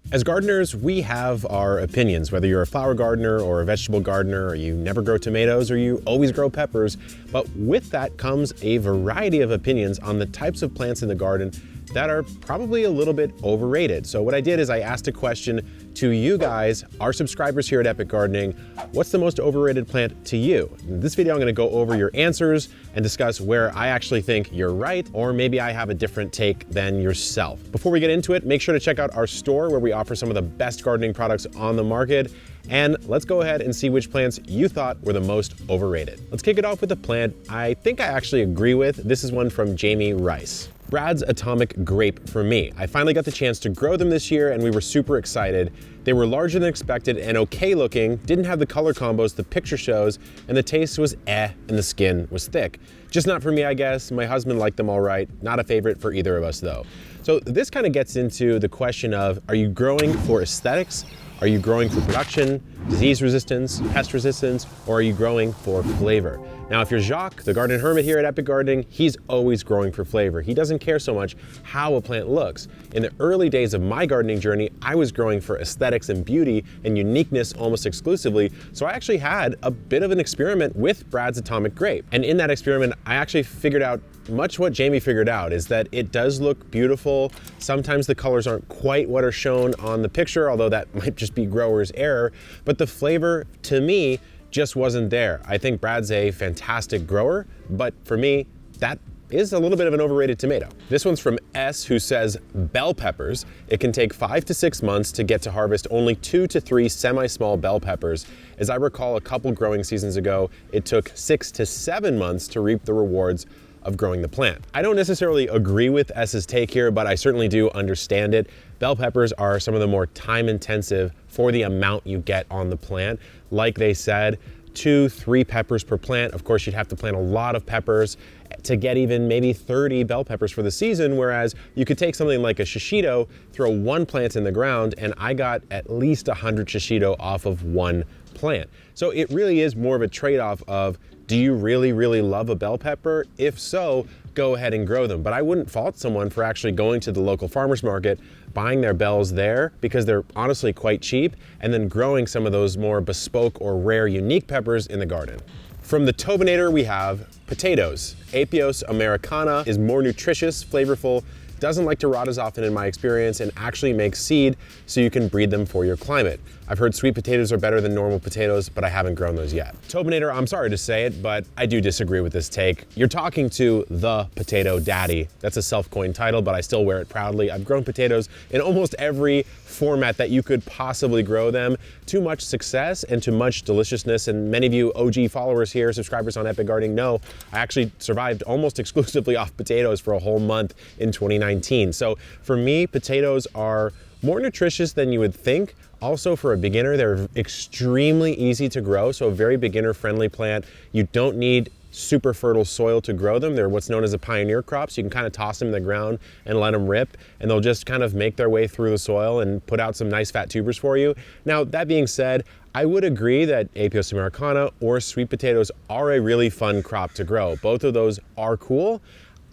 As gardeners, we have our opinions, whether you're a flower gardener or a vegetable gardener, or you never grow tomatoes, or you always grow peppers. But with that comes a variety of opinions on the types of plants in the garden that are probably a little bit overrated. So what I did is I asked a question to you guys, our subscribers here at Epic Gardening. What's the most overrated plant to you? In this video, I'm gonna go over your answers and discuss where I actually think you're right, or maybe I have a different take than yourself. Before we get into it, make sure to check out our store where we offer some of the best gardening products on the market. And let's go ahead and see which plants you thought were the most overrated. Let's kick it off with a plant I think I actually agree with. This is one from Jamie Rice. Brad's Atomic Grape for me. I finally got the chance to grow them this year and we were super excited. They were larger than expected and okay looking, didn't have the color combos the picture shows, and the taste was and the skin was thick. Just not for me, I guess. My husband liked them all right. Not a favorite for either of us though. So this kind of gets into the question of, are you growing for aesthetics? Are you growing for production, disease resistance, pest resistance, or are you growing for flavor? Now, if you're Jacques, the garden hermit here at Epic Gardening, he's always growing for flavor. He doesn't care so much how a plant looks. In the early days of my gardening journey, I was growing for aesthetics and beauty and uniqueness almost exclusively. So I actually had a bit of an experiment with Brad's Atomic Grape. And in that experiment, I actually figured out much what Jamie figured out, is that it does look beautiful. Sometimes the colors aren't quite what are shown on the picture, although that might just be grower's error, but the flavor to me just wasn't there. I think Brad's a fantastic grower, but for me, that is a little bit of an overrated tomato. This one's from S, who says, bell peppers. It can take 5 to 6 months to get to harvest only 2 to 3 semi-small bell peppers. As I recall, a couple growing seasons ago, it took 6 to 7 months to reap the rewards of growing the plant. I don't necessarily agree with S's take here, but I certainly do understand it. Bell peppers are some of the more time intensive for the amount you get on the plant. Like they said, 2-3 peppers per plant. Of course, you'd have to plant a lot of peppers to get even maybe 30 bell peppers for the season, whereas you could take something like a shishito, throw 1 plant in the ground, and I got at least 100 shishito off of 1 plant. So it really is more of a trade-off of, do you really, really love a bell pepper? If so, go ahead and grow them. But I wouldn't fault someone for actually going to the local farmer's market, buying their bells there because they're honestly quite cheap, and then growing some of those more bespoke or rare unique peppers in the garden. From the Tobinator, we have potatoes. Apios americana is more nutritious, flavorful, doesn't like to rot as often in my experience, and actually makes seed so you can breed them for your climate. I've heard sweet potatoes are better than normal potatoes, but I haven't grown those yet. Tobinator, I'm sorry to say it, but I do disagree with this take. You're talking to the potato daddy. That's a self-coined title, but I still wear it proudly. I've grown potatoes in almost every format that you could possibly grow them, to much success and to much deliciousness. And many of you OG followers here, subscribers on Epic Gardening, know I actually survived almost exclusively off potatoes for a whole month in 2019. So for me, potatoes are more nutritious than you would think. Also, for a beginner, they're extremely easy to grow, so a very beginner-friendly plant. You don't need super fertile soil to grow them. They're what's known as a pioneer crop, so you can kind of toss them in the ground and let them rip, and they'll just kind of make their way through the soil and put out some nice fat tubers for you. Now, that being said, I would agree that Apios americana or sweet potatoes are a really fun crop to grow. Both of those are cool.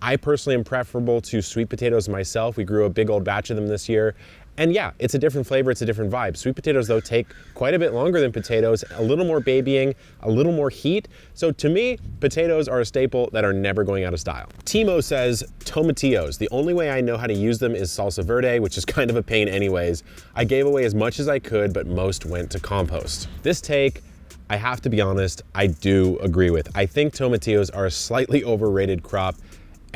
I personally am preferable to sweet potatoes myself. We grew a big old batch of them this year. And yeah, it's a different flavor, it's a different vibe. Sweet potatoes, though, take quite a bit longer than potatoes, a little more babying, a little more heat. So to me, potatoes are a staple that are never going out of style. Timo says, Tomatillos. The only way I know how to use them is salsa verde, which is kind of a pain anyways. I gave away as much as I could, but most went to compost. This take, I have to be honest, I do agree with. I think tomatillos are a slightly overrated crop.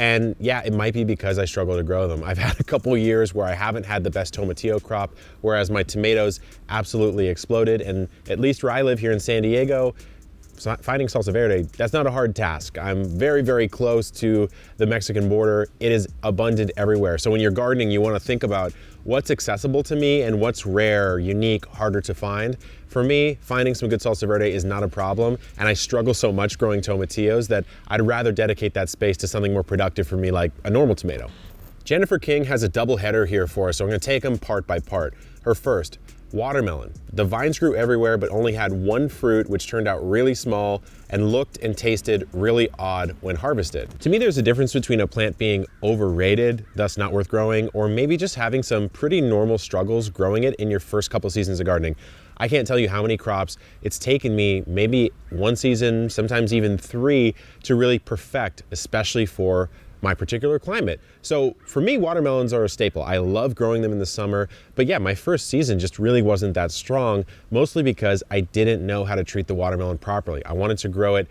And yeah, it might be because I struggle to grow them. I've had a couple years where I haven't had the best tomatillo crop, whereas my tomatoes absolutely exploded. And at least where I live here in San Diego, finding salsa verde, that's not a hard task. I'm very, very close to the Mexican border. It is abundant everywhere. So when you're gardening, you want to think about what's accessible to me and what's rare, unique, harder to find. For me, finding some good salsa verde is not a problem, and I struggle so much growing tomatillos that I'd rather dedicate that space to something more productive for me, like a normal tomato. Jennifer King has a double header here for us, so I'm going to take them part by part. Her first, Watermelon. The vines grew everywhere but only had one fruit, which turned out really small and looked and tasted really odd when harvested. To me, there's a difference between a plant being overrated, thus not worth growing, or maybe just having some pretty normal struggles growing it in your first couple seasons of gardening. I can't tell you how many crops it's taken me, maybe one season, sometimes even 3, to really perfect, especially for my particular climate. So for me, watermelons are a staple. I love growing them in the summer, but yeah, my first season just really wasn't that strong, mostly because I didn't know how to treat the watermelon properly. I wanted to grow it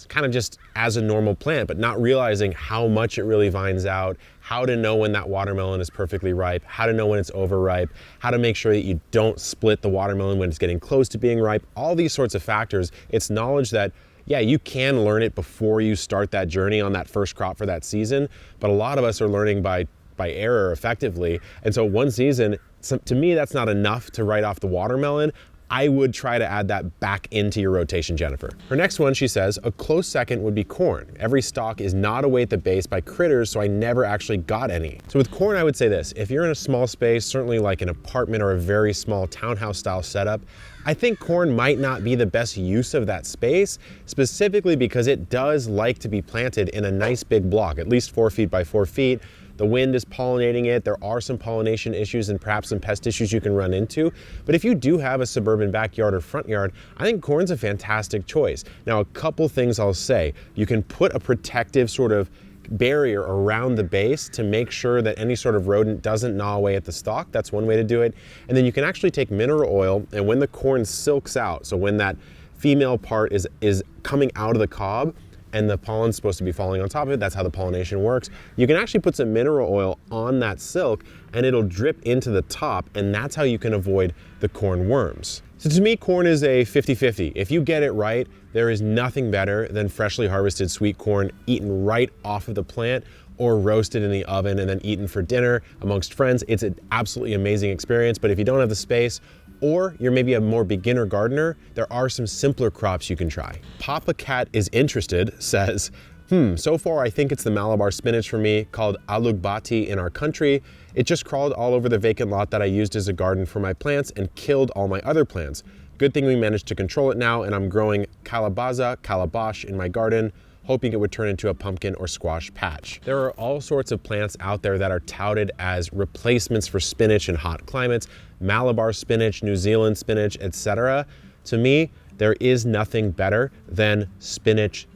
kind of just as a normal plant, but not realizing how much it really vines out, how to know when that watermelon is perfectly ripe, how to know when it's overripe, how to make sure that you don't split the watermelon when it's getting close to being ripe, all these sorts of factors. It's knowledge that yeah, you can learn it before you start that journey on that first crop for that season, but a lot of us are learning by error effectively. And so one season, to me, that's not enough to write off the watermelon. I would try to add that back into your rotation, Jennifer. Her next one, she says, a close second would be corn. Every stalk is gnawed away at the base by critters, so I never actually got any. So with corn, I would say this: if you're in a small space, certainly like an apartment or a very small townhouse style setup, I think corn might not be the best use of that space, specifically because it does like to be planted in a nice big block, at least 4 feet by 4 feet. The wind is pollinating it. There are some pollination issues and perhaps some pest issues you can run into. But if you do have a suburban backyard or front yard, I think corn's a fantastic choice. Now, a couple things I'll say. You can put a protective sort of barrier around the base to make sure that any sort of rodent doesn't gnaw away at the stalk. That's one way to do it. And then you can actually take mineral oil, and when the corn silks out, so when that female part is coming out of the cob, and the pollen's supposed to be falling on top of it, that's how the pollination works, you can actually put some mineral oil on that silk and it'll drip into the top, and that's how you can avoid the corn worms. So to me, corn is a 50-50. If you get it right, there is nothing better than freshly harvested sweet corn eaten right off of the plant or roasted in the oven and then eaten for dinner amongst friends. It's an absolutely amazing experience, but if you don't have the space, or you're maybe a more beginner gardener, there are some simpler crops you can try. Papa Cat is interested says, so far I think it's the Malabar spinach for me, called alugbati in our country. It just crawled all over the vacant lot that I used as a garden for my plants and killed all my other plants. Good thing we managed to control it now, and I'm growing calabash in my garden, hoping it would turn into a pumpkin or squash patch. There are all sorts of plants out there that are touted as replacements for spinach in hot climates, Malabar spinach, New Zealand spinach, etc. To me, there is nothing better than spinach,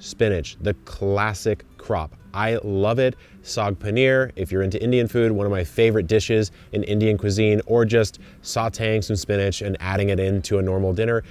the classic crop. I love it. Saag paneer, if you're into Indian food, one of my favorite dishes in Indian cuisine, or just sauteing some spinach and adding it into a normal dinner.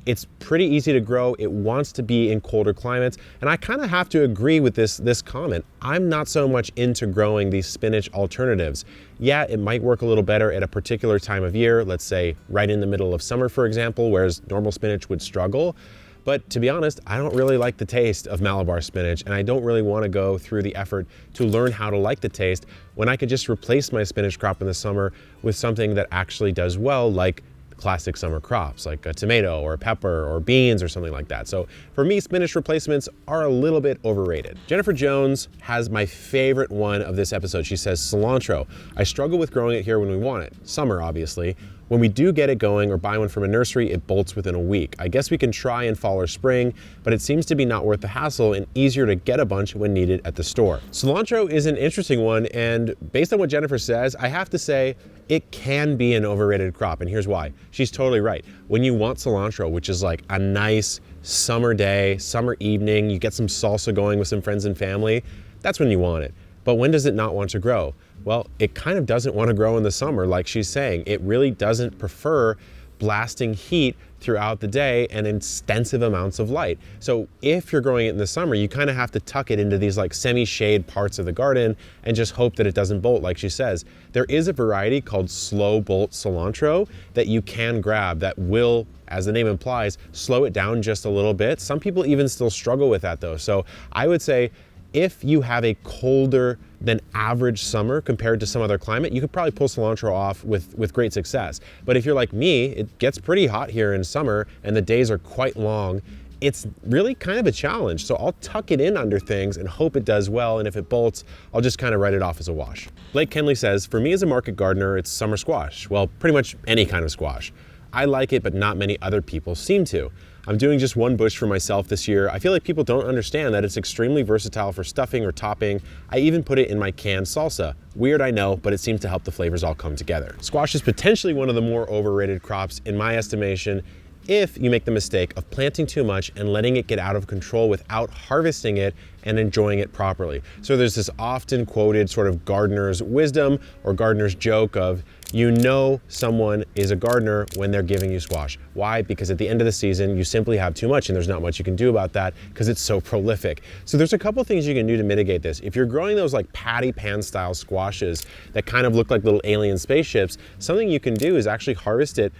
It's pretty easy to grow. It wants to be in colder climates. And I kind of have to agree with this comment. I'm not so much into growing these spinach alternatives. Yeah, it might work a little better at a particular time of year, let's say right in the middle of summer, for example, whereas normal spinach would struggle. But to be honest, I don't really like the taste of Malabar spinach, and I don't really want to go through the effort to learn how to like the taste when I could just replace my spinach crop in the summer with something that actually does well, like classic summer crops like a tomato or a pepper or beans or something like that. So for me, spinach replacements are a little bit overrated. Jennifer Jones has my favorite one of this episode. She says, cilantro. I struggle with growing it here when we want it. Summer, obviously. When we do get it going or buy one from a nursery, it bolts within a week. I guess we can try in fall or spring, but it seems to be not worth the hassle and easier to get a bunch when needed at the store. Cilantro is an interesting one, and based on what Jennifer says, I have to say it can be an overrated crop, and here's why. She's totally right. When you want cilantro, which is like a nice summer day, summer evening, you get some salsa going with some friends and family, that's when you want it. But when does it not want to grow? Well, it kind of doesn't want to grow in the summer, like she's saying. It really doesn't prefer blasting heat throughout the day and extensive amounts of light. So if you're growing it in the summer, you kind of have to tuck it into these like semi-shade parts of the garden and just hope that it doesn't bolt, like she says. There is a variety called slow bolt cilantro that you can grab that will, as the name implies, slow it down just a little bit. Some people even still struggle with that though. So I would say if you have a colder than average summer compared to some other climate, you could probably pull cilantro off with great success. But if you're like me, it gets pretty hot here in summer and the days are quite long. It's really kind of a challenge. So I'll tuck it in under things and hope it does well. And if it bolts, I'll just kind of write it off as a wash. Blake Kenley says, for me as a market gardener, it's summer squash. Well, pretty much any kind of squash. I like it, but not many other people seem to. I'm doing just one bush for myself this year. I feel like people don't understand that it's extremely versatile for stuffing or topping. I even put it in my canned salsa. Weird, I know, but it seems to help the flavors all come together. Squash is potentially one of the more overrated crops in my estimation, if you make the mistake of planting too much and letting it get out of control without harvesting it and enjoying it properly. So there's this often quoted sort of gardener's wisdom or gardener's joke of, you know someone is a gardener when they're giving you squash. Why? Because at the end of the season, you simply have too much and there's not much you can do about that because it's so prolific. So there's a couple things you can do to mitigate this. If you're growing those like patty pan style squashes that kind of look like little alien spaceships, something you can do is actually harvest it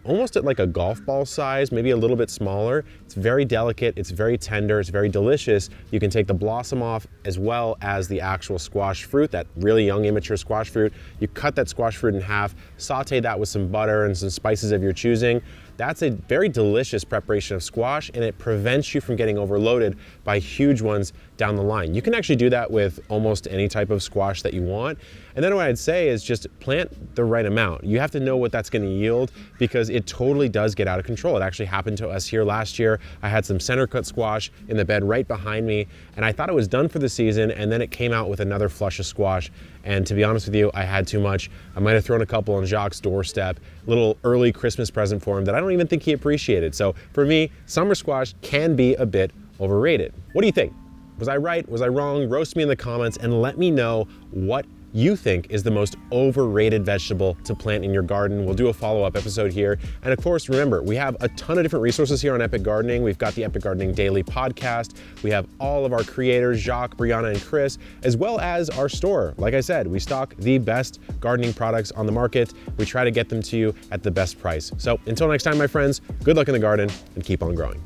almost at like a golf ball size, maybe a little bit smaller. It's very delicate, it's very tender, it's very delicious. You can take the blossom off as well as the actual squash fruit, that really young immature squash fruit. You cut that squash fruit in half, saute that with some butter and some spices of your choosing. That's a very delicious preparation of squash, and it prevents you from getting overloaded by huge ones down the line. You can actually do that with almost any type of squash that you want. And then what I'd say is just plant the right amount. You have to know what that's gonna yield because it totally does get out of control. It actually happened to us here last year. I had some center cut squash in the bed right behind me, and I thought it was done for the season, and then it came out with another flush of squash. And to be honest with you, I had too much. I might have thrown a couple on Jacques' doorstep, little early Christmas present for him that I don't even think he appreciated. So for me, summer squash can be a bit overrated. What do you think? Was I right? Was I wrong? Roast me in the comments and let me know what you think is the most overrated vegetable to plant in your garden. We'll do a follow-up episode here. And of course, remember, we have a ton of different resources here on Epic Gardening. We've got the Epic Gardening Daily podcast. We have all of our creators, Jacques, Brianna, and Chris, as well as our store. Like I said, we stock the best gardening products on the market. We try to get them to you at the best price. So until next time, my friends, good luck in the garden and keep on growing.